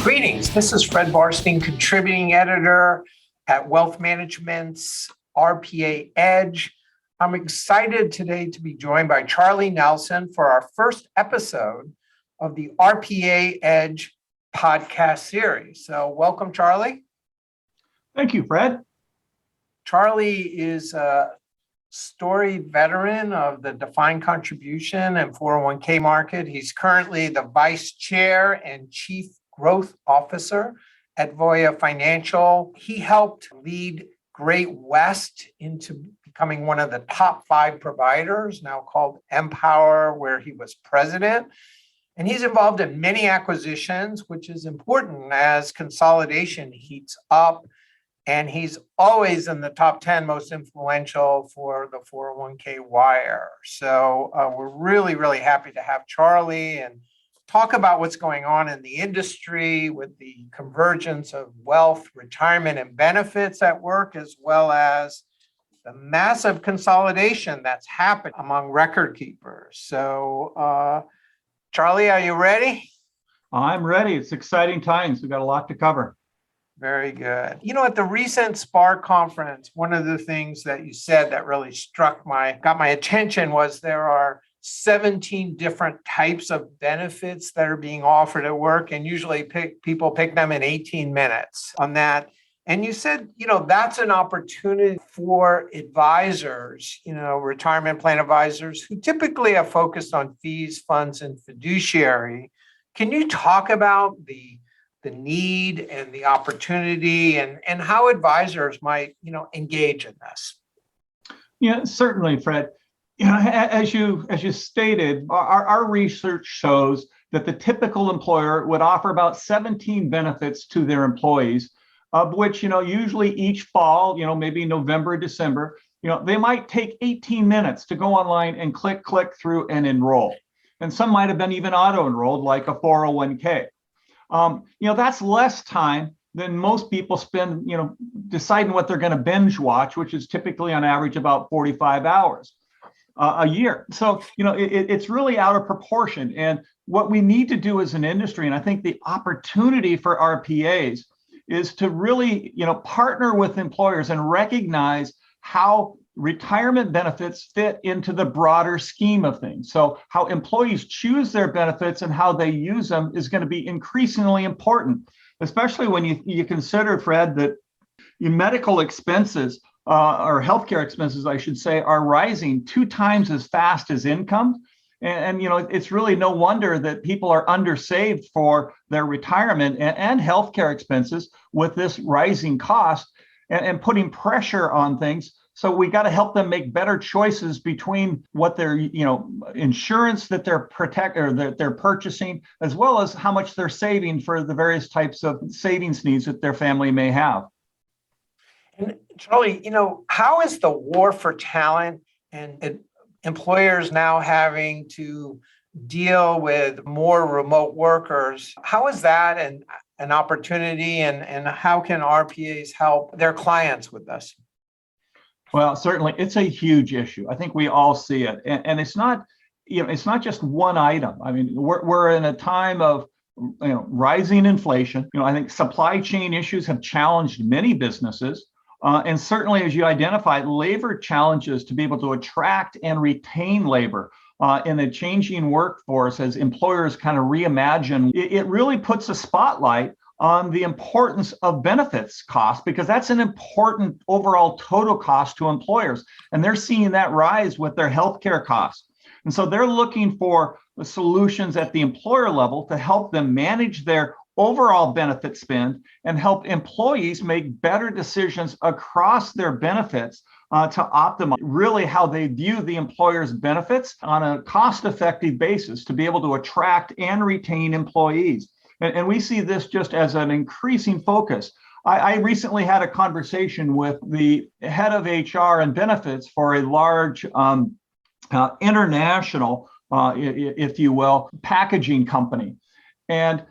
Greetings. This is Fred Barstein, contributing editor at Wealth Management's RPA Edge. I'm excited today to be joined by Charlie Nelson for our first episode of the RPA Edge podcast series. So welcome, Charlie. Thank you, Fred. Charlie is a storied veteran of the defined contribution and 401k market. He's currently the vice chair and chief growth officer at Voya Financial. He helped lead Great West into becoming one of the top 5 providers, now called Empower, where he was president. And he's involved in many acquisitions, which is important as consolidation heats up. And he's always in the top 10 most influential for the 401k wire. So we're really, really happy to have Charlie and talk about what's going on in the industry with the convergence of wealth, retirement, and benefits at work, as well as the massive consolidation that's happened among record keepers. So, Charlie, are you ready? I'm ready. It's exciting times. We've got a lot to cover. Very good. You know, at the recent SPAR conference, one of the things that you said that really got my attention was there are 17 different types of benefits that are being offered at work, and usually people pick them in 18 minutes on that. And you said, that's an opportunity for advisors, retirement plan advisors who typically are focused on fees, funds, and fiduciary. Can you talk about the need and the opportunity and how advisors might, engage in this? Yeah, certainly, Fred. As you stated, our research shows that the typical employer would offer about 17 benefits to their employees, of which, usually each fall, maybe November, December, they might take 18 minutes to go online and click through and enroll. And some might have been even auto-enrolled, like a 401k. That's less time than most people spend, deciding what they're going to binge watch, which is typically on average about 45 hours a year. So, it's really out of proportion. And what we need to do as an industry, and I think the opportunity for RPAs is to really, partner with employers and recognize how retirement benefits fit into the broader scheme of things. So how employees choose their benefits and how they use them is going to be increasingly important, especially when you consider, Fred, that your medical expenses or healthcare expenses, I should say, are rising 2 times as fast as income. And it's really no wonder that people are undersaved for their retirement and healthcare expenses with this rising cost and putting pressure on things. So we got to help them make better choices between what their, insurance that they're that they're purchasing, as well as how much they're saving for the various types of savings needs that their family may have. And Charlie, how is the war for talent and employers now having to deal with more remote workers? How is that an opportunity, and how can RPAs help their clients with this? Well, certainly, it's a huge issue. I think we all see it, and it's not, it's not just one item. I mean, we're in a time of, rising inflation. I think supply chain issues have challenged many businesses, and certainly, as you identified, labor challenges to be able to attract and retain labor in a changing workforce as employers kind of reimagine. It really puts a spotlight on the importance of benefits cost, because that's an important overall total cost to employers. And they're seeing that rise with their healthcare costs. And so they're looking for solutions at the employer level to help them manage their overall benefit spend and help employees make better decisions across their benefits to optimize really how they view the employer's benefits on a cost-effective basis to be able to attract and retain employees. And we see this just as an increasing focus. I recently had a conversation with the head of HR and benefits for a large international, if you will, packaging company. And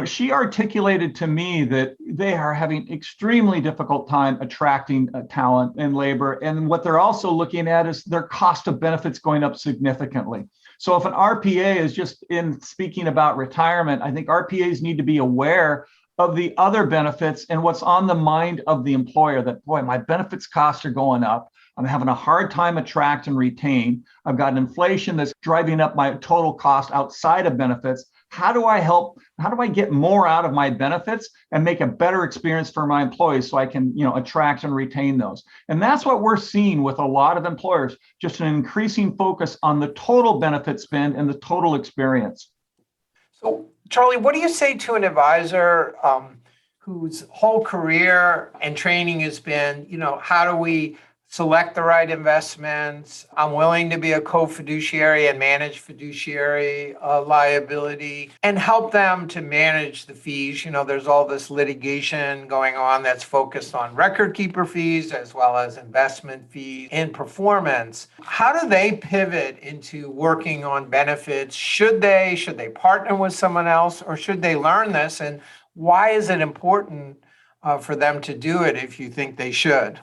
she articulated to me that they are having extremely difficult time attracting talent and labor. And what they're also looking at is their cost of benefits going up significantly. So if an RPA is just in speaking about retirement, I think RPAs need to be aware of the other benefits and what's on the mind of the employer, that, boy, my benefits costs are going up. I'm having a hard time attract and retain. I've got inflation that's driving up my total cost outside of benefits. How do I help? How do I get more out of my benefits and make a better experience for my employees so I can, attract and retain those? And that's what we're seeing with a lot of employers, just an increasing focus on the total benefit spend and the total experience. So, Charlie, what do you say to an advisor whose whole career and training has been, how do we select the right investments? I'm willing to be a co-fiduciary and manage fiduciary liability and help them to manage the fees. There's all this litigation going on that's focused on record keeper fees as well as investment fees and performance. How do they pivot into working on benefits? Should they partner with someone else, or should they learn this? And why is it important for them to do it if you think they should?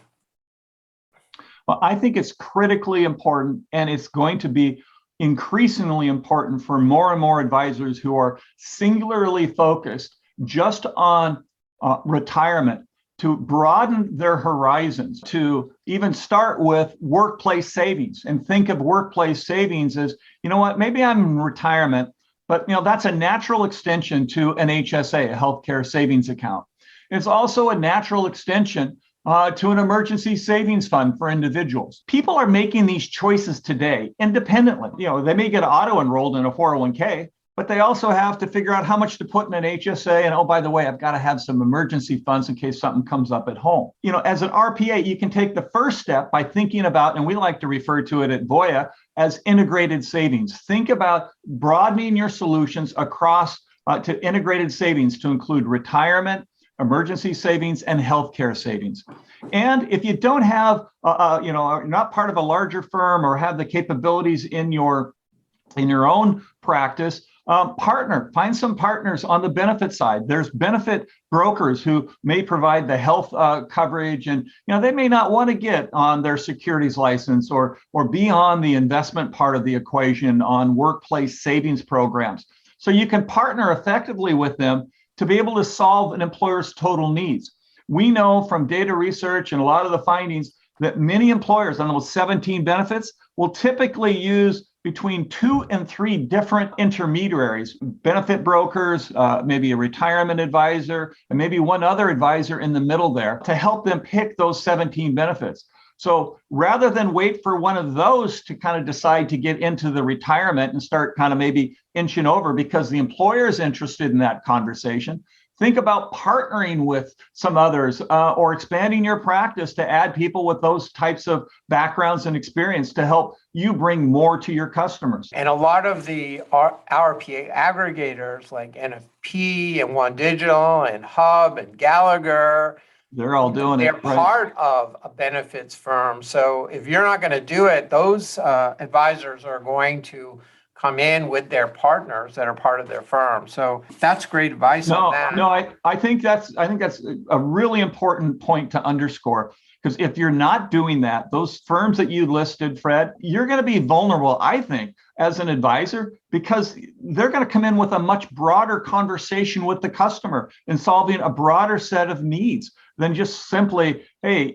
Well, I think it's critically important, and it's going to be increasingly important for more and more advisors who are singularly focused just on retirement, to broaden their horizons, to even start with workplace savings and think of workplace savings as, maybe I'm in retirement, but that's a natural extension to an HSA, a healthcare savings account. It's also a natural extension to an emergency savings fund for individuals. People are making these choices today independently. They may get auto-enrolled in a 401k, but they also have to figure out how much to put in an HSA. And, oh, by the way, I've got to have some emergency funds in case something comes up at home. As an RPA, you can take the first step by thinking about, and we like to refer to it at Voya as integrated savings. Think about broadening your solutions across to integrated savings to include retirement, emergency savings, and healthcare savings. And if you don't have, not part of a larger firm or have the capabilities in your own practice, find some partners on the benefit side. There's benefit brokers who may provide the health coverage, and they may not want to get on their securities license or be on the investment part of the equation on workplace savings programs. So you can partner effectively with them to be able to solve an employer's total needs. We know from data research and a lot of the findings that many employers on those 17 benefits will typically use between 2 and 3 different intermediaries, benefit brokers, maybe a retirement advisor, and maybe one other advisor in the middle there to help them pick those 17 benefits. So rather than wait for one of those to kind of decide to get into the retirement and start kind of maybe inching over because the employer is interested in that conversation, think about partnering with some others or expanding your practice to add people with those types of backgrounds and experience to help you bring more to your customers. And a lot of the RPA aggregators like NFP and One Digital and Hub and Gallagher, they're all doing it. They're part of a benefits firm. So if you're not going to do it, those advisors are going to come in with their partners that are part of their firm. So that's great advice on that. I think that's a really important point to underscore, because if you're not doing that, those firms that you listed, Fred, you're going to be vulnerable, I think, as an advisor, because they're going to come in with a much broader conversation with the customer and solving a broader set of needs than just simply, hey,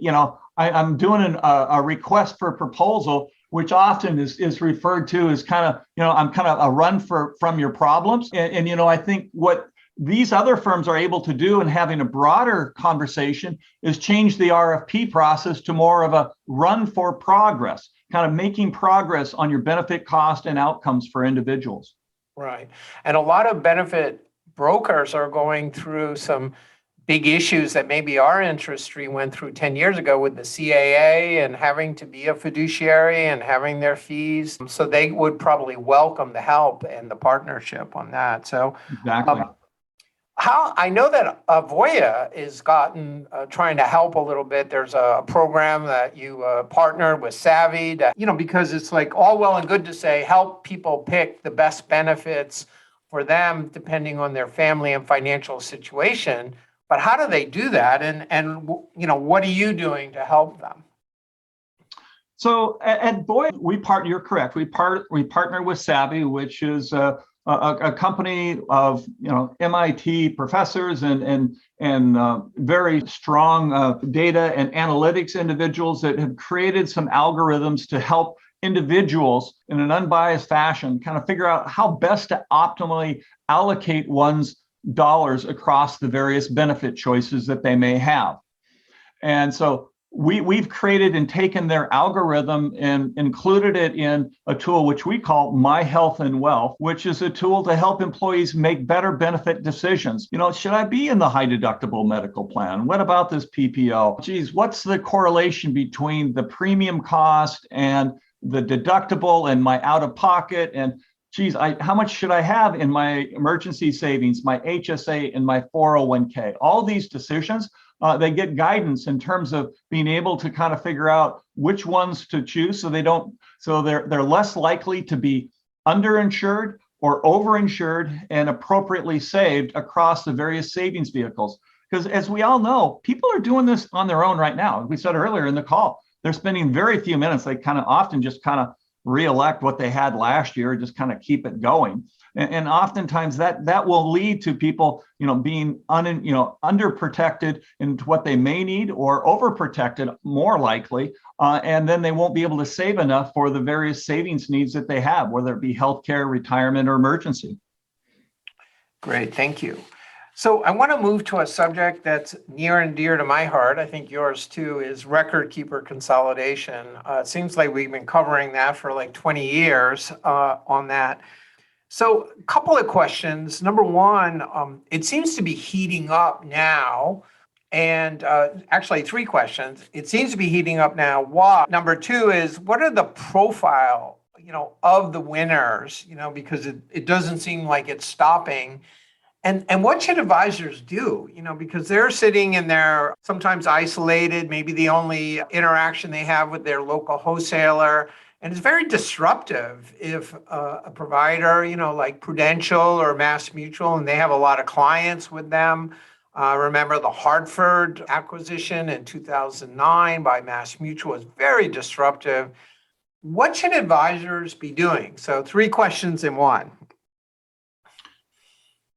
I'm doing a request for a proposal, which often is referred to as kind of, I'm kind of a run from your problems. And I think what these other firms are able to do in having a broader conversation is change the RFP process to more of a run for progress, kind of making progress on your benefit cost and outcomes for individuals. Right. And a lot of benefit brokers are going through some big issues that maybe our industry went through 10 years ago with the CAA and having to be a fiduciary and having their fees. So they would probably welcome the help and the partnership on that. So exactly. I know that Voya is trying to help a little bit. There's a program that you partnered with Savvy to, because it's like all well and good to say help people pick the best benefits for them depending on their family and financial situation. But how do they do that? And what are you doing to help them? So at Voya, you're correct. We partner with Savvy, which is a company of MIT professors and very strong data and analytics individuals that have created some algorithms to help individuals in an unbiased fashion kind of figure out how best to optimally allocate one's dollars across the various benefit choices that they may have. And so we've created and taken their algorithm and included it in a tool which we call My Health and Wealth, which is a tool to help employees make better benefit decisions. Should I be in the high deductible medical plan? What about this PPO? Geez, what's the correlation between the premium cost and the deductible and my out of pocket? And geez, how much should I have in my emergency savings, my HSA, and my 401k? All these decisions, they get guidance in terms of being able to kind of figure out which ones to choose, so they're less likely to be underinsured or overinsured and appropriately saved across the various savings vehicles. Because as we all know, people are doing this on their own right now. We said earlier in the call, they're spending very few minutes. They kind of often just kind of re-elect what they had last year, just kind of keep it going. And oftentimes that will lead to people, being underprotected into what they may need, or overprotected more likely, and then they won't be able to save enough for the various savings needs that they have, whether it be healthcare, retirement, or emergency. Great, thank you. So I want to move to a subject that's near and dear to my heart. I think yours too, is record keeper consolidation. It seems like we've been covering that for like 20 years on that. So a couple of questions. Number one, it seems to be heating up now. And actually 3 questions. It seems to be heating up now. Why? Number 2 is, what are the profile, of the winners, because it doesn't seem like it's stopping. And what should advisors do? Because they're sitting in their sometimes isolated, maybe the only interaction they have with their local wholesaler. And it's very disruptive if a provider, like Prudential or Mass Mutual, and they have a lot of clients with them. Remember the Hartford acquisition in 2009 by Mass Mutual was very disruptive. What should advisors be doing? So 3 questions in one.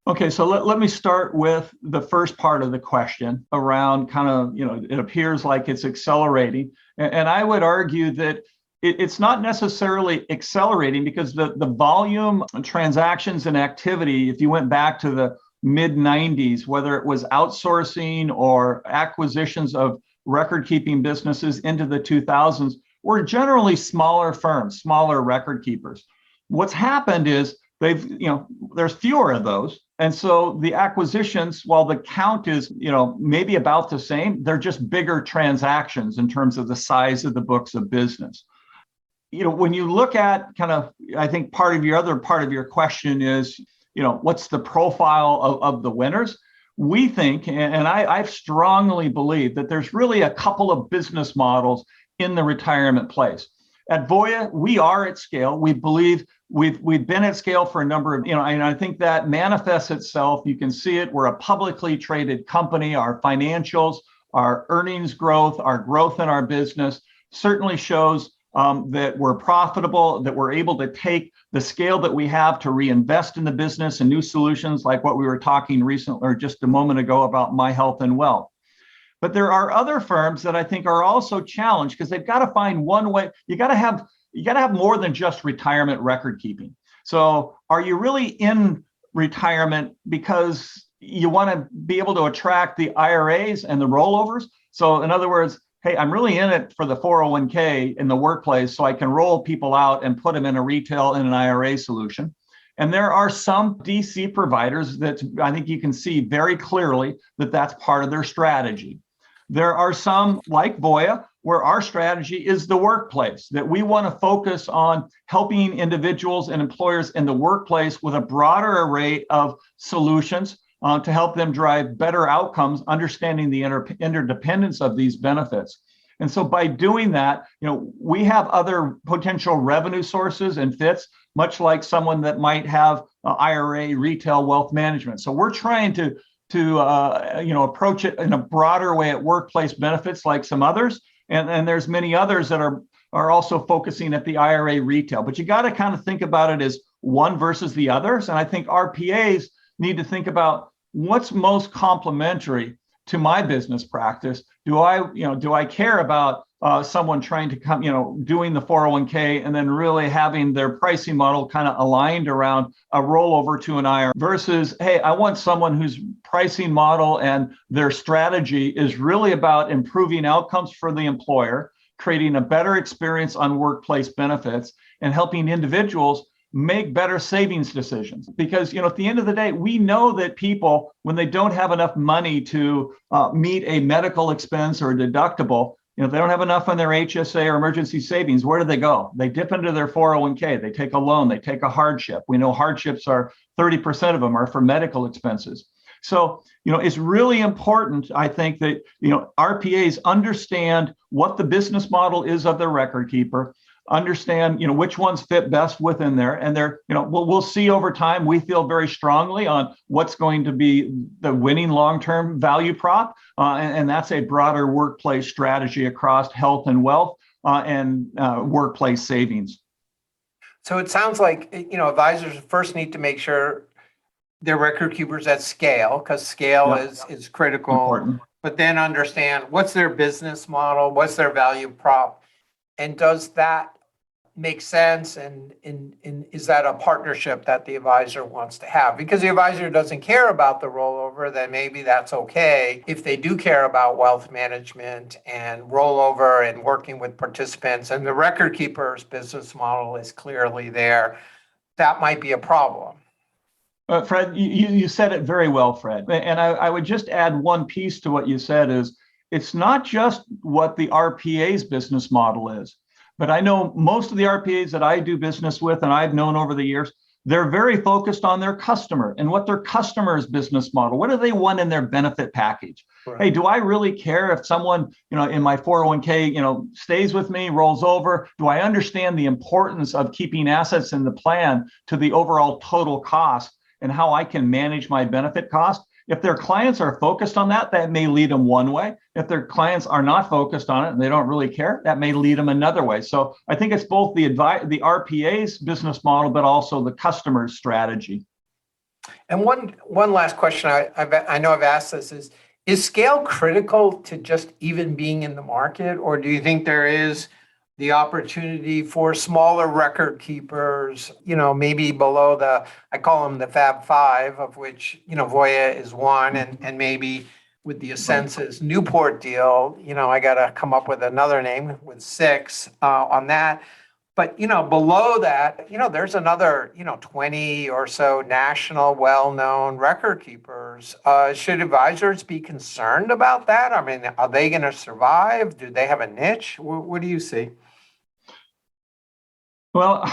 Okay, so let me start with the first part of the question around kind of, it appears like it's accelerating. And I would argue that it's not necessarily accelerating, because the volume of transactions and activity, if you went back to the mid 90s, whether it was outsourcing or acquisitions of record keeping businesses into the 2000s, were generally smaller firms, smaller record keepers. What's happened is there's fewer of those. And so the acquisitions, while the count is, maybe about the same, they're just bigger transactions in terms of the size of the books of business. When you look at kind of, I think part of your question is, what's the profile of the winners? We think, and I strongly believe, that there's really a couple of business models in the retirement place. At Voya, we are at scale. We believe we've been at scale for a number of, and I think that manifests itself. You can see it. We're a publicly traded company. Our financials, our earnings growth, our growth in our business certainly shows that we're profitable, that we're able to take the scale that we have to reinvest in the business and new solutions, like what we were talking recently or just a moment ago about My Health and Wealth. But there are other firms that I think are also challenged, because they've got to find one way. You got to have more than just retirement record keeping. So are you really in retirement because you want to be able to attract the IRAs and the rollovers? So in other words, hey, I'm really in it for the 401k in the workplace, so I can roll people out and put them in a retail and an IRA solution. And there are some DC providers that I think you can see very clearly that that's part of their strategy. There are some, like Voya, where our strategy is the workplace, that we want to focus on helping individuals and employers in the workplace with a broader array of solutions to help them drive better outcomes, understanding the interdependence of these benefits. And so by doing that, we have other potential revenue sources and fits, much like someone that might have IRA retail wealth management. So we're trying to approach it in a broader way at workplace benefits, like some others. And there's many others that are also focusing at the IRA retail. But you got to kind of think about it as one versus the others. And I think RPAs need to think about what's most complementary to my business practice. Do I care about someone trying to come, doing the 401k and then really having their pricing model kind of aligned around a rollover to an IRA versus, hey, I want someone whose pricing model and their strategy is really about improving outcomes for the employer, creating a better experience on workplace benefits, and helping individuals make better savings decisions. Because, at the end of the day, we know that people, when they don't have enough money to meet a medical expense or a deductible, if they don't have enough on their HSA or emergency savings, where do they go? They dip into their 401k, they take a loan, they take a hardship. We know hardships are 30% of them are for medical expenses. So, it's really important, I think, that, RPAs understand what the business model is of their record keeper, understand, which ones fit best within there. And they're, we'll see over time. We feel very strongly on what's going to be the winning long-term value prop. And that's a broader workplace strategy across health and wealth and workplace savings. So it sounds like, advisors first need to make sure their record keepers at scale, because scale is critical. Important. But then understand what's their business model, what's their value prop, and does that make sense? And is that a partnership that the advisor wants to have? Because the advisor doesn't care about the rollover, then maybe that's okay. If they do care about wealth management and rollover and working with participants, and the record keeper's business model is clearly there, that might be a problem. Fred, you said it very well, Fred. And I would just add one piece to what you said is it's not just what the RPA's business model is, but I know most of the RPAs that I do business with and I've known over the years, they're very focused on their customer and what their customer's business model, what do they want in their benefit package? Right. Hey, do I really care if someone, in my 401k, stays with me, rolls over? Do I understand the importance of keeping assets in the plan to the overall total cost and how I can manage my benefit cost? If their clients are focused on that, that may lead them one way. If their clients are not focused on it and they don't really care, that may lead them another way. So I think it's both the RPA's business model, but also the customer's strategy. And one last question I know I've asked this is scale critical to just even being in the market? Or do you think there is the opportunity for smaller record keepers, maybe below I call them the Fab Five, of which, Voya is one, and maybe with the Ascensus Newport deal, I got to come up with another name with 6 on that. But, below that, there's another, 20 or so national well-known record keepers. Should advisors be concerned about that? I mean, are they going to survive? Do they have a niche? What do you see? Well,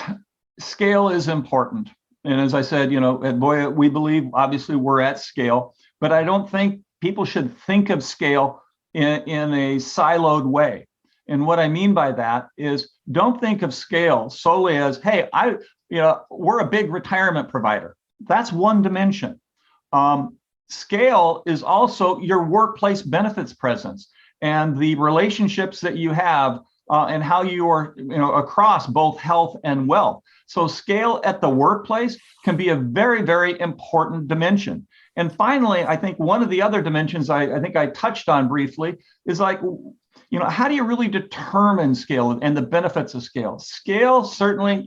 scale is important. And as I said, at Voya, we believe, obviously, we're at scale, but I don't think people should think of scale in a siloed way. And what I mean by that is don't think of scale solely as, hey, we're a big retirement provider. That's one dimension. Scale is also your workplace benefits presence and the relationships that you have and how you are, across both health and wealth. So scale at the workplace can be a very, very important dimension. And finally, I think one of the other dimensions I think I touched on briefly is like, how do you really determine scale and the benefits of scale? Scale, certainly,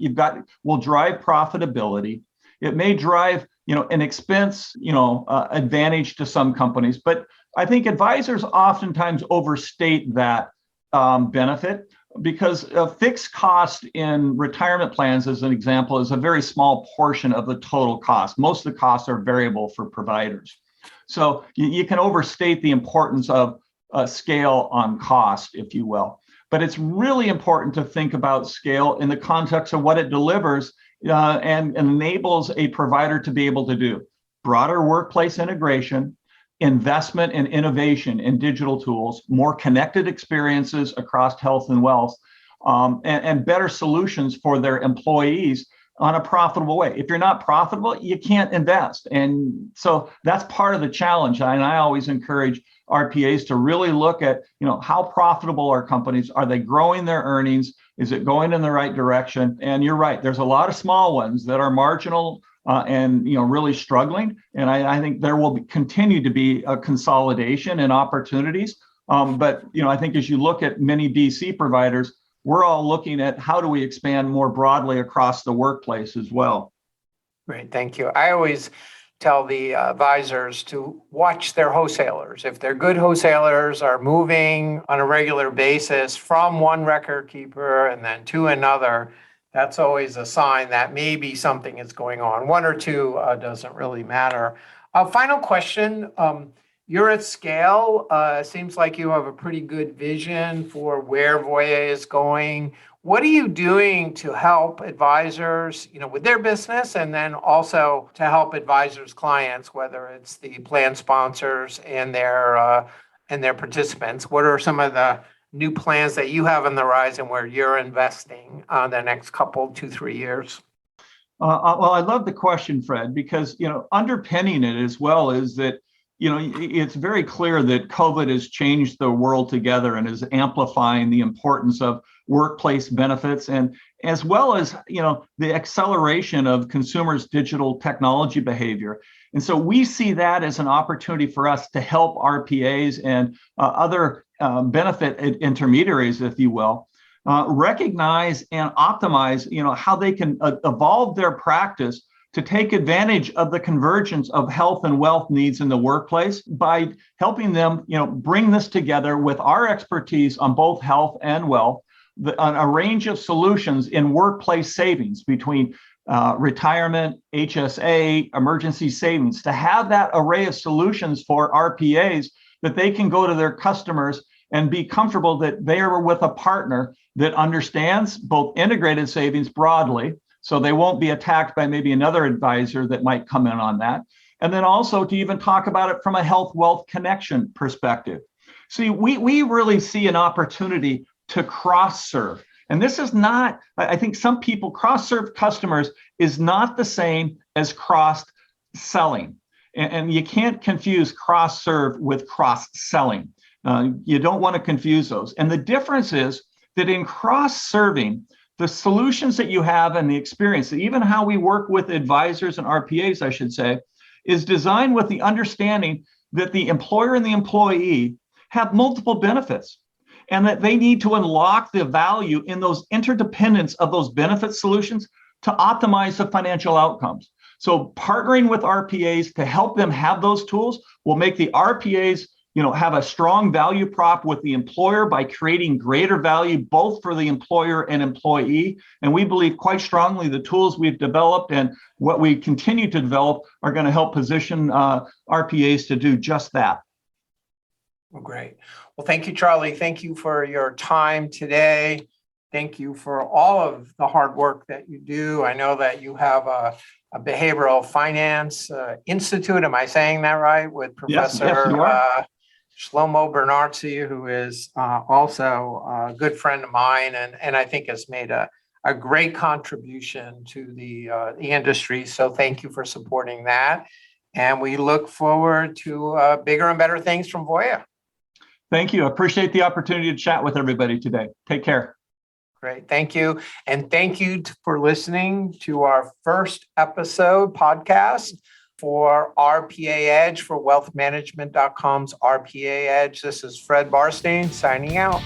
will drive profitability. It may drive, an expense, advantage to some companies. But I think advisors oftentimes overstate that benefit because a fixed cost in retirement plans, as an example, is a very small portion of the total cost. Most of the costs are variable for providers. So you can overstate the importance of scale on cost, if you will. But it's really important to think about scale in the context of what it delivers and enables a provider to be able to do. Broader workplace integration, investment and innovation in digital tools, more connected experiences across health and wealth, and better solutions for their employees on a profitable way. If you're not profitable, you can't invest. And so that's part of the challenge. And I always encourage RPAs to really look at, how profitable are companies? Are they growing their earnings? Is it going in the right direction? And you're right, there's a lot of small ones that are marginal and really struggling. And I think there will continue to be a consolidation and opportunities. But I think as you look at many DC providers, we're all looking at how do we expand more broadly across the workplace as well. Great, thank you. I always tell the advisors to watch their wholesalers. If they're good wholesalers, are moving on a regular basis from one record keeper and then to another, that's always a sign that maybe something is going on. One or two doesn't really matter. Final question. You're at scale. Seems like you have a pretty good vision for where Voya is going. What are you doing to help advisors, with their business, and then also to help advisors' clients, whether it's the plan sponsors and their participants? What are some of the new plans that you have on the horizon where you're investing the next couple, 2-3 years? Well, I love the question, Fred, because underpinning it as well is that it's very clear that COVID has changed the world together and is amplifying the importance of workplace benefits, and as well as the acceleration of consumers' digital technology behavior. And so we see that as an opportunity for us to help RPAs and other benefit intermediaries, if you will, recognize and optimize how they can evolve their practice to take advantage of the convergence of health and wealth needs in the workplace by helping them, bring this together with our expertise on both health and wealth, on a range of solutions in workplace savings between retirement, HSA, emergency savings, to have that array of solutions for RPAs that they can go to their customers and be comfortable that they are with a partner that understands both integrated savings broadly, so they won't be attacked by maybe another advisor that might come in on that. And then also to even talk about it from a health wealth connection perspective. See, we really see an opportunity to cross-serve. And this is not, I think some people, cross-serve customers is not the same as cross-selling. And you can't confuse cross-serve with cross-selling. You don't want to confuse those. And the difference is that in cross-serving, the solutions that you have and the experience, even how we work with advisors and RPAs, I should say, is designed with the understanding that the employer and the employee have multiple benefits and that they need to unlock the value in those interdependence of those benefit solutions to optimize the financial outcomes. So partnering with RPAs to help them have those tools will make the RPAs have a strong value prop with the employer by creating greater value both for the employer and employee. And we believe quite strongly the tools we've developed and what we continue to develop are going to help position RPAs to do just that. Well, great. Well, thank you, Charlie. Thank you for your time today. Thank you for all of the hard work that you do. I know that you have a behavioral finance institute. Am I saying that right? With Professor Yes, Shlomo Bernarzi, who is also a good friend of mine, and I think has made a great contribution to the industry. So thank you for supporting that. And we look forward to bigger and better things from Voya. Thank you. I appreciate the opportunity to chat with everybody today. Take care. Great. Thank you. And thank you for listening to our first episode podcast for RPA Edge, for wealthmanagement.com's RPA Edge. This is Fred Barstein signing out.